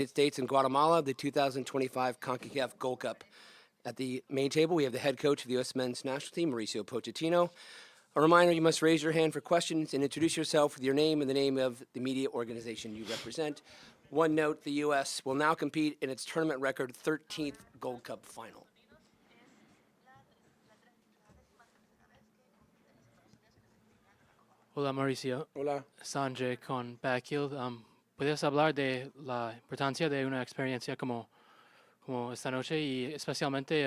United States and Guatemala, the 2025 Concacaf Gold Cup. At the main table, we have the head coach of the U.S. men's national team, Mauricio Pochettino. A reminder, you must raise your hand for questions and introduce yourself with your name and the name of the media organization you represent. One note, the U.S. will now compete in its tournament record 13th Gold Cup final. Hola Mauricio, Hola. Sanjay con Backfield. ¿Puedes hablar de la importancia de una experiencia como esta noche y especialmente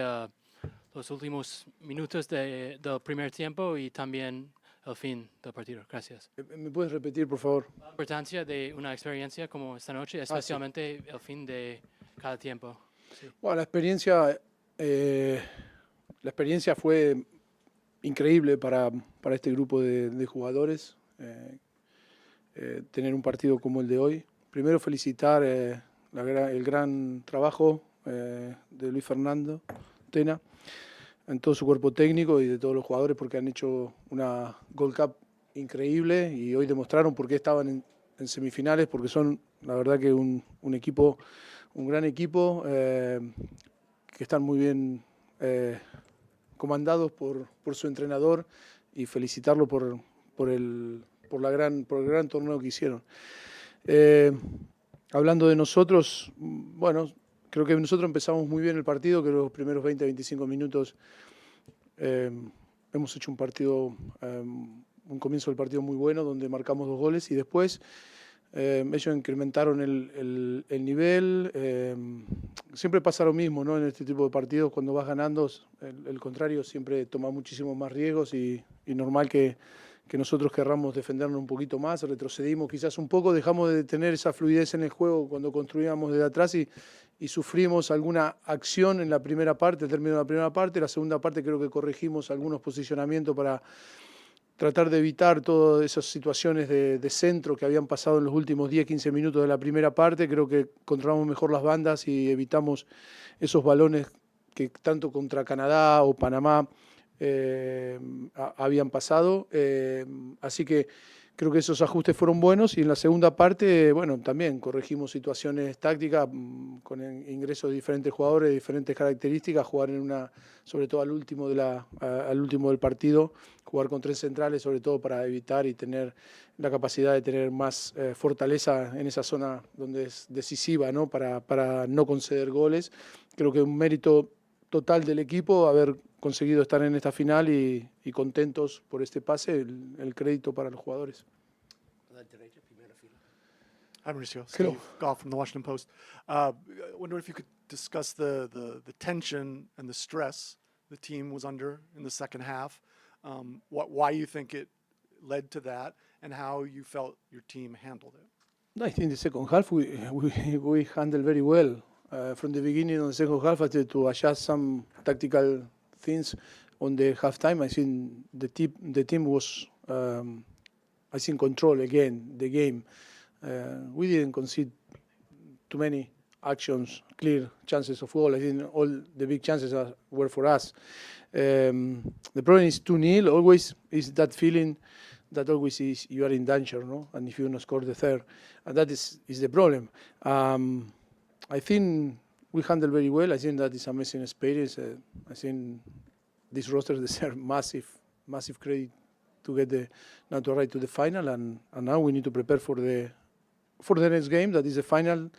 los últimos minutos del primer tiempo y también el fin del partido? Gracias. ¿Me puedes repetir, por favor? La importancia de una experiencia como esta noche, especialmente el fin de cada tiempo. Sí. Bueno, la experiencia fue increíble para este grupo de jugadores. Tener un partido como el de hoy. Primero felicitar el gran trabajo de Luis Fernando Tena en todo su cuerpo técnico y de todos los jugadores porque han hecho una Gold Cup increíble y hoy demostraron por qué estaban en semifinales, porque son la verdad que un equipo, un gran equipo que están muy bien comandados por su entrenador y felicitarlo por el gran torneo que hicieron. Hablando de nosotros, bueno, creo que nosotros empezamos muy bien el partido, que los primeros 20-25 minutos hemos hecho un comienzo del partido muy bueno, donde marcamos 2 goles y después ellos incrementaron el nivel. Siempre pasa lo mismo, ¿no? En este tipo de partidos, cuando vas ganando, el contrario siempre toma muchísimos más riesgos y normal que nosotros querramos defendernos un poquito más, retrocedimos quizás un poco, dejamos de tener esa fluidez en el juego cuando construíamos desde atrás y sufrimos alguna acción en la primera parte, el término de la primera parte. La segunda parte creo que corregimos algunos posicionamientos para tratar de evitar todas esas situaciones de centro que habían pasado en los últimos 10-15 minutos de la primera parte. Creo que controlamos mejor las bandas y evitamos esos balones que tanto contra Canadá o Panamá habían pasado, así que creo que esos ajustes fueron buenos y en la segunda parte, bueno, también corregimos situaciones tácticas con el ingreso de diferentes jugadores de diferentes características, jugar sobre todo al último del partido, jugar con 3 centrales, sobre todo para evitar y tener la capacidad de tener más fortaleza en esa zona donde es decisiva, ¿no? Para no conceder goles. Creo que un mérito total del equipo haber conseguido estar en esta final y contentos por este pase, el crédito para los jugadores. Hi, Mauricio. Steve Goff from the Washington Post. I wonder if you could discuss the tension and the stress the team was under in the second half, why you think it led to that, and how you felt your team handled it. I think the second half we handled very well. From the beginning of the second half, I had to adjust some tactical things on the halftime. I think the team was, control again the game. We didn't concede too many actions, clear chances of goal. I think all the big chances were for us. The problem is 2-0. Always is that feeling that always is you are in danger, no? And if you don't score the third, and that is the problem. I think we handled very well. I think that is amazing experience. I think this roster deserves massive credit to get now to arrive to the final, and now we need to prepare for the next game. That is the final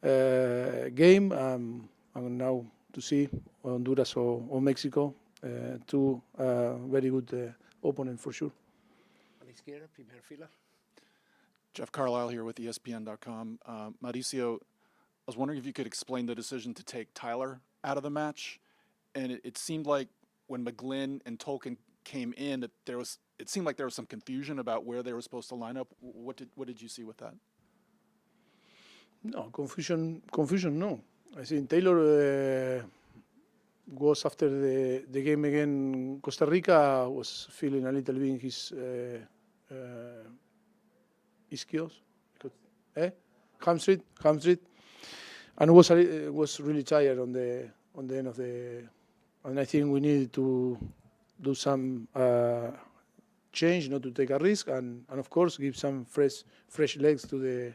game, and now to see Honduras or Mexico, 2 very good opponents for sure. Jeff Carlisle here with ESPN.com. Mauricio, I was wondering if you could explain the decision to take Tyler out of the match. And it seemed like when McGlynn and Tolkien came in, it seemed like there was some confusion about where they were supposed to line up. What did you see with that? No, confusion no. I think Taylor was after the game against Costa Rica, was feeling a little bit his skills. Hamstring. And was really tired on the end of the, and I think we needed to do some change, not to take a risk, and of course give some fresh legs to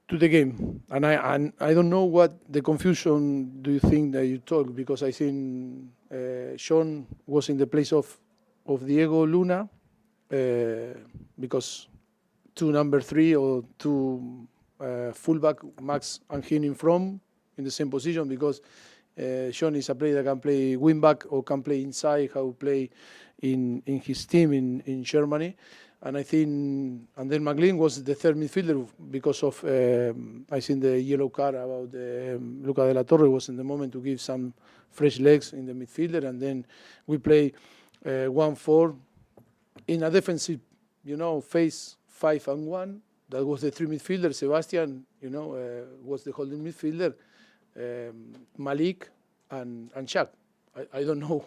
to the game, and I don't know what the confusion do you think that you talk, because I think Sean was in the place of Diego Luna, because two number 3 or two fullback, Max and him in front in the same position, because Sean is a player that can play wing back or can play inside, how play in his team in Germany. And I think, and then McLean was the third midfielder because of, I think the yellow card about Luca de la Torre was in the moment to give some fresh legs in the midfielder. And then we play 1-4 in a defensive, phase 5-1. That was the three midfielders. Sebastian, was the holding midfielder. Malik and Shaq. I don't know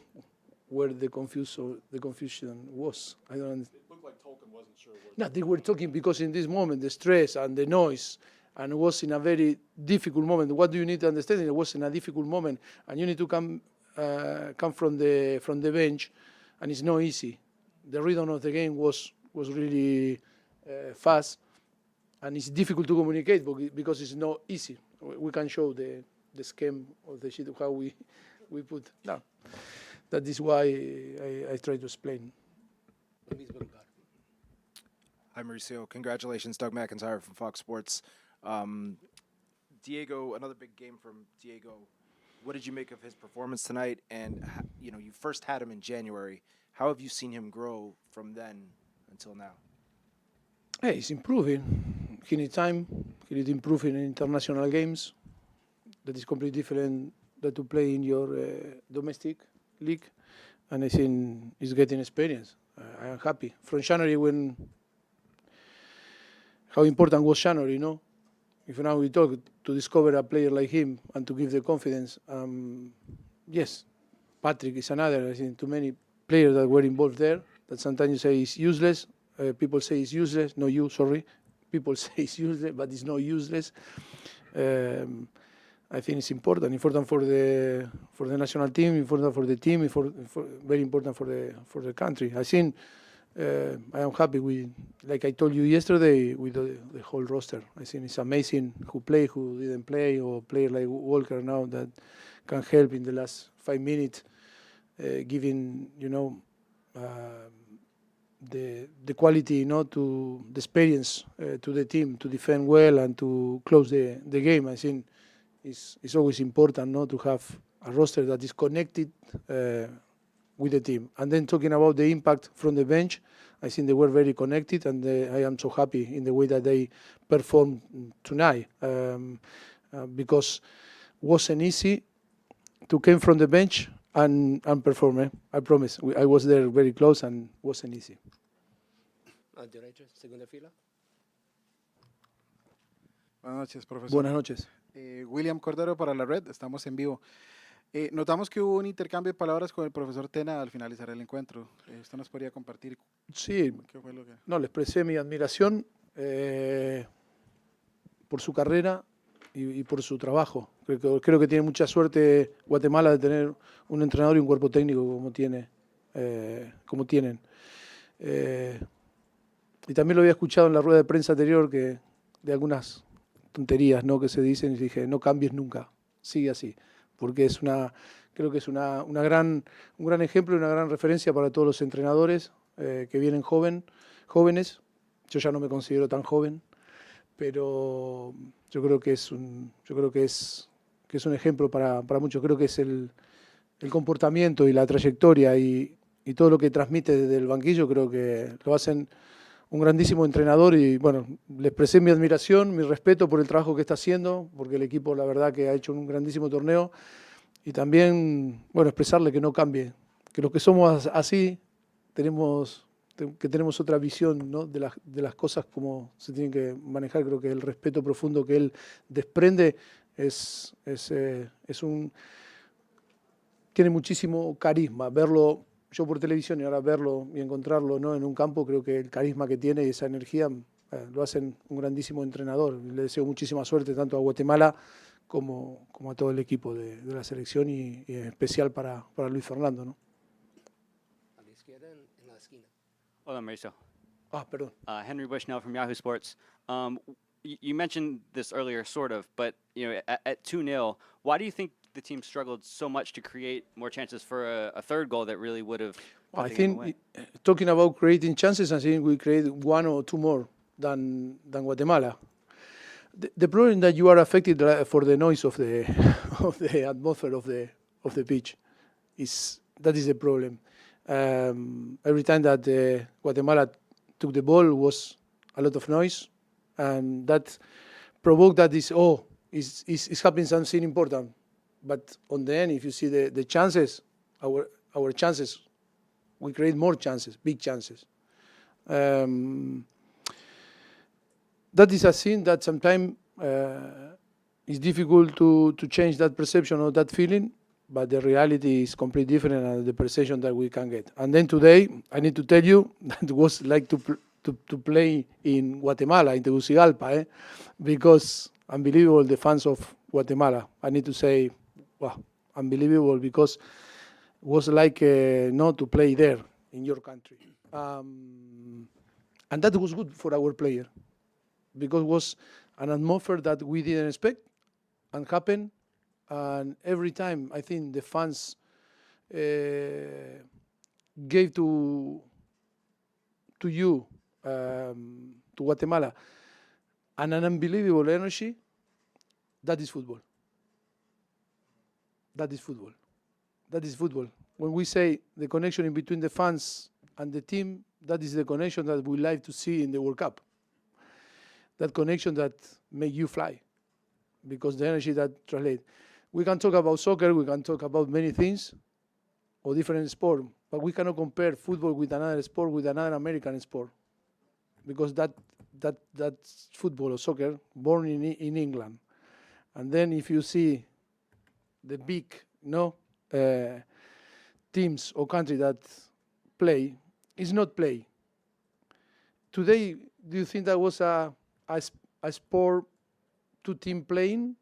where the confusion was. I don't understand. It looked like Tolkien wasn't sure what. No, they were talking because in this moment, the stress and the noise, and it was in a very difficult moment. What do you need to understand? It was in a difficult moment, and you need to come from the bench, and it's not easy. The rhythm of the game was really fast, and it's difficult to communicate because it's not easy. We can show the scheme of the sheet of how we put. No, that is why I try to explain. Hi, Mauricio. Congratulations, Doug McIntyre from Fox Sports. Diego, another big game from Diego. What did you make of his performance tonight? And, you first had him in January. How have you seen him grow from then until now? Hey, he's improving. He needs time. He needs improving in international games. That is completely different than to play in your domestic league. And I think he's getting experience. I am happy. From January, how important was January, If now we talk to discover a player like him and to give the confidence, yes, Patrick is another. I think too many players that were involved there that sometimes you say is useless. People say it's useless. No, sorry. People say it's useless, but it's not useless. I think it's important for the national team, important for the team, very important for the country. I think I am happy with, like I told you yesterday, with the whole roster. I think it's amazing who play, who didn't play, or player like Walker now that can help in the last 5 minutes, giving the quality, to the experience to the team to defend well and to close the game. I think it's always important, to have a roster that is connected with the team. And then talking about the impact from the bench, I think they were very connected, and I am so happy in the way that they performed tonight, because it wasn't easy to come from the bench and perform. I promise. I was there very close, and it wasn't easy. Derecha, segunda fila. Buenas noches, profesor. Buenas noches. William Cordero para la red, estamos en vivo. Notamos que hubo un intercambio de palabras con el profesor Tena al finalizar el encuentro. ¿Usted nos podría compartir Sí, qué fue lo que...? no, le expresé mi admiración por su carrera y por su trabajo. Creo que tiene mucha suerte Guatemala de tener un entrenador y un cuerpo técnico como tienen. Y también lo había escuchado en la rueda de prensa anterior de algunas tonterías, que se dicen, y dije, no cambies nunca, sigue así, porque creo que es un gran ejemplo y una gran referencia para todos los entrenadores que vienen jóvenes. Yo ya no me considero tan joven, pero yo creo que es un ejemplo para muchos. Creo que es el comportamiento y la trayectoria y todo lo que transmite desde el banquillo, creo que lo hacen un grandísimo entrenador. Y bueno, le expresé mi admiración, mi respeto por el trabajo que está haciendo, porque el equipo la verdad que ha hecho un grandísimo torneo, y también, expresarle que no cambie, que los que somos así tenemos otra visión, de las cosas como se tienen que manejar. Creo que el respeto profundo que él desprende tiene muchísimo carisma. Verlo yo por televisión y ahora verlo y encontrarlo en un campo, creo que el carisma que tiene y esa energía lo hacen un grandísimo entrenador. Le deseo muchísima suerte tanto a Guatemala como a todo el equipo de la selección, y en especial para Luis Fernando, A la izquierda, en la esquina. Hola, Mauricio. Perdón. Henry Bushnell from Yahoo Sports. You mentioned this earlier, sort of, but at 2-0, why do you think the team struggled so much to create more chances for a third goal that really would have put I the game think away? talking about creating chances, I think we created one or two more than Guatemala. The problem that you are affected for the noise of the of the atmosphere of the pitch that is the problem. Every time that Guatemala took the ball was a lot of noise, and that provoked that is happening something important. But on the end, if you see the chances, our chances, we create more chances, big chances. That is a thing that sometimes is difficult to change that perception or that feeling, but the reality is completely different than the perception that we can get. And then today, I need to tell you that it was like to play in Guatemala, in Tegucigalpa, because unbelievable, the fans of Guatemala. I need to say, wow, unbelievable, because it was like not to play there in your country. And that was good for our player, because it was an atmosphere that we didn't expect and happened. And every time, I think the fans gave to you, to Guatemala, and an unbelievable energy. That is football. That is football. That is football. When we say the connection in between the fans and the team, that is the connection that we like to see in the World Cup. That connection that make you fly, because the energy that translates. We can talk about soccer, we can talk about many things, or different sport, but we cannot compare football with another sport, with another American sport, because that's football or soccer born in England. And then if you see the big teams or country that play, it's not play. Today, do you think that was a sport, two team playing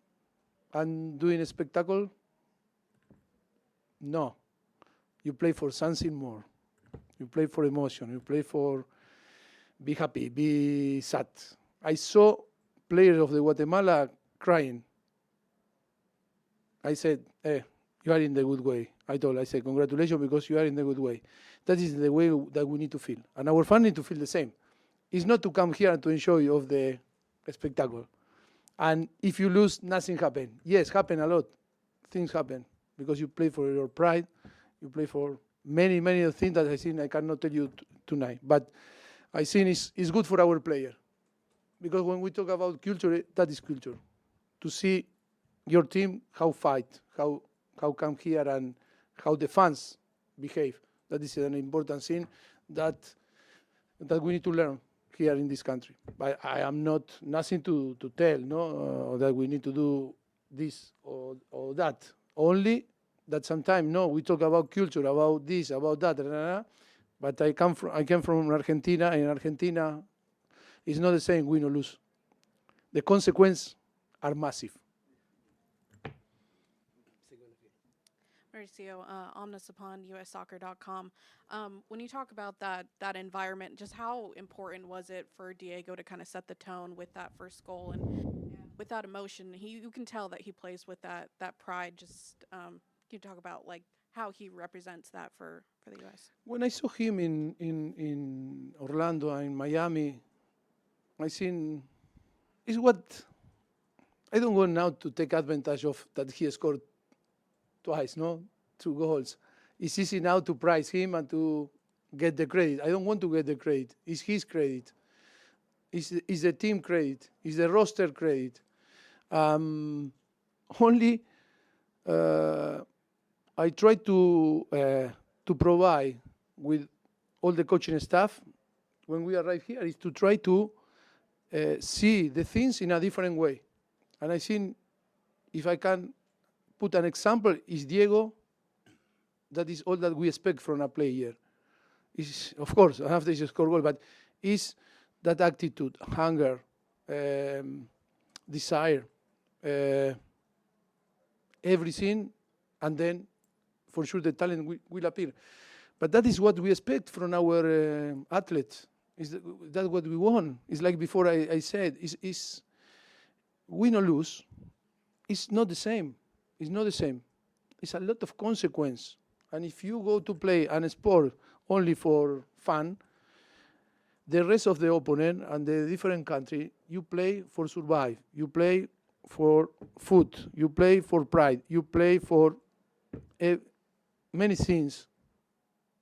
and doing a spectacle? No. You play for something more. You play for emotion. You play for be happy, be sad. I saw players of the Guatemala crying. I said, you are in the good way. I said, congratulations, because you are in the good way. That is the way that we need to feel. And our fans need to feel the same. It's not to come here and to enjoy of the spectacle. And if you lose, nothing happen. Yes, happen a lot. Things happen because you play for your pride. You play for many, many things that I think I cannot tell you tonight. But I think it's good for our player. Because when we talk about culture, that is culture. To see your team, how fight, how come here, and how the fans behave. That is an important thing that we need to learn here in this country. But I am nothing to tell, that we need to do this or that. Only that sometimes, we talk about culture, about this, about that, but I came from Argentina, and in Argentina, it's not the same win or lose. The consequences are massive. Mauricio, Omnisupon, USsoccer.com. When you talk about that environment, just how important was it for Diego to kind of set the tone with that first goal and with that emotion? You can tell that he plays with that pride. Just can you talk about like how he represents that for the U.S.? When I saw him in Orlando and in Miami, I seen is what I don't want now to take advantage of that he scored twice, 2 goals. It's easy now to praise him and to get the credit. I don't want to get the credit. It's his credit. It's the team credit. It's the roster credit. Only I try to provide with all the coaching staff when we arrive here is to try to see the things in a different way. And I think if I can put an example, is Diego. That is all that we expect from a player. Is of course after he score goal, but is that attitude, hunger, desire, everything, and then for sure the talent will appear. But that is what we expect from our athletes. Is that what we want? It's like before I said. Is win or lose, it's not the same. It's not the same. It's a lot of consequence. And if you go to play an sport only for fun, the rest of the opponent and the different country, you play for survive. You play for food. You play for pride. You play for many things.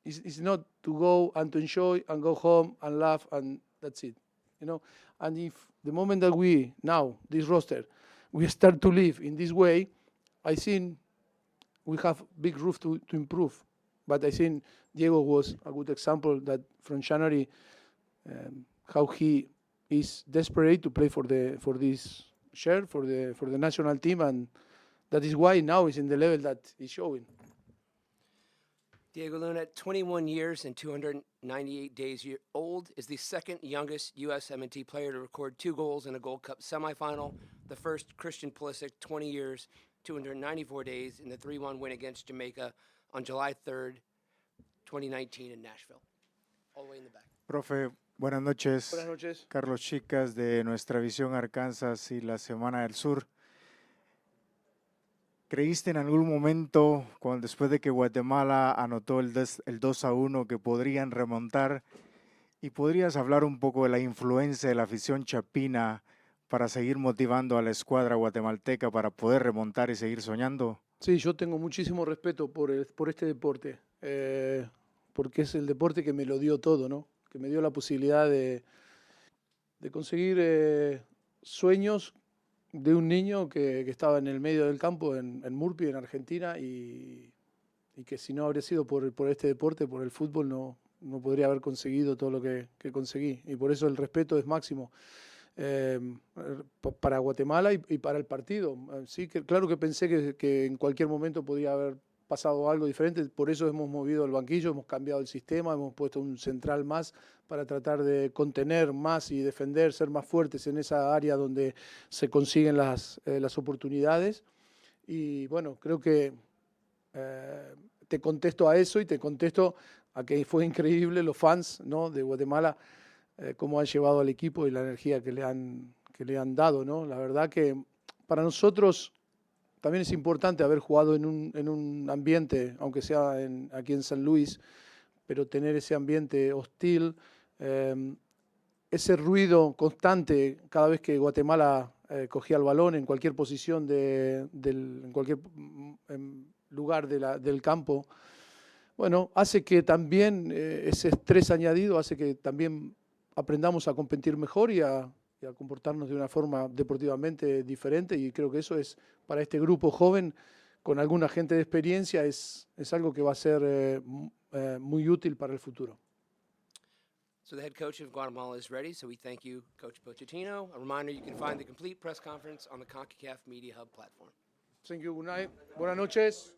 It's not to go and to enjoy and go home and laugh and that's it. You know. And if the moment that we now this roster, we start to live in this way, I think we have big roof to improve. But I think Diego was a good example that from January, how he is desperate to play for this share for the national team, and that is why now he's in the level that he's showing. Diego Luna, at 21 years and 298 days old, is the second youngest USMNT player to record 2 goals in a Gold Cup semifinal. The first, Christian Pulisic, 20 years, 294 days in the 3-1 win against Jamaica on July 3rd, 2019 in Nashville. All the way in the back. Profe, buenas noches. Buenas noches. Carlos Chicas de Nuestra Visión Arkansas y la Semana del Sur. ¿Creíste en algún momento, después de que Guatemala anotó el 2-1, que podrían remontar? ¿Y podrías hablar un poco de la influencia de la afición chapina para seguir motivando a la escuadra guatemalteca para poder remontar y seguir soñando? Sí, yo tengo muchísimo respeto por este deporte, porque es el deporte que me lo dio todo, ¿no? Que me dio la posibilidad de conseguir sueños de un niño que estaba en el medio del campo en Murphy, en Argentina, y que si no habría sido por este deporte, por el fútbol, no podría haber conseguido todo lo que conseguí. Y por eso el respeto es máximo para Guatemala y para el partido. Sí, claro que pensé que en cualquier momento podía haber pasado algo diferente, por eso hemos movido el banquillo, hemos cambiado el sistema, hemos puesto un central más para tratar de contener más y defender, ser más fuertes en esa área donde se consiguen las oportunidades. Y bueno, creo que te contesto a eso y te contesto a que fue increíble los fans, ¿no?, de Guatemala, cómo han llevado al equipo y la energía que le han dado, ¿no? La verdad que para nosotros también es importante haber jugado en un ambiente, aunque sea aquí en San Luis, pero tener ese ambiente hostil, ese ruido constante cada vez que Guatemala cogía el balón en cualquier posición, en cualquier lugar del campo, bueno, hace que también ese estrés añadido hace que también aprendamos a competir mejor y a comportarnos de una forma deportivamente diferente, y creo que eso es, para este grupo joven, con alguna gente de experiencia, es algo que va a ser muy útil para el futuro. So the head coach of Guatemala is ready, so we thank you, Coach Pochettino. A reminder, you can find the complete press conference on the Concacaf Media Hub platform. Thank you, good night. Buenas noches.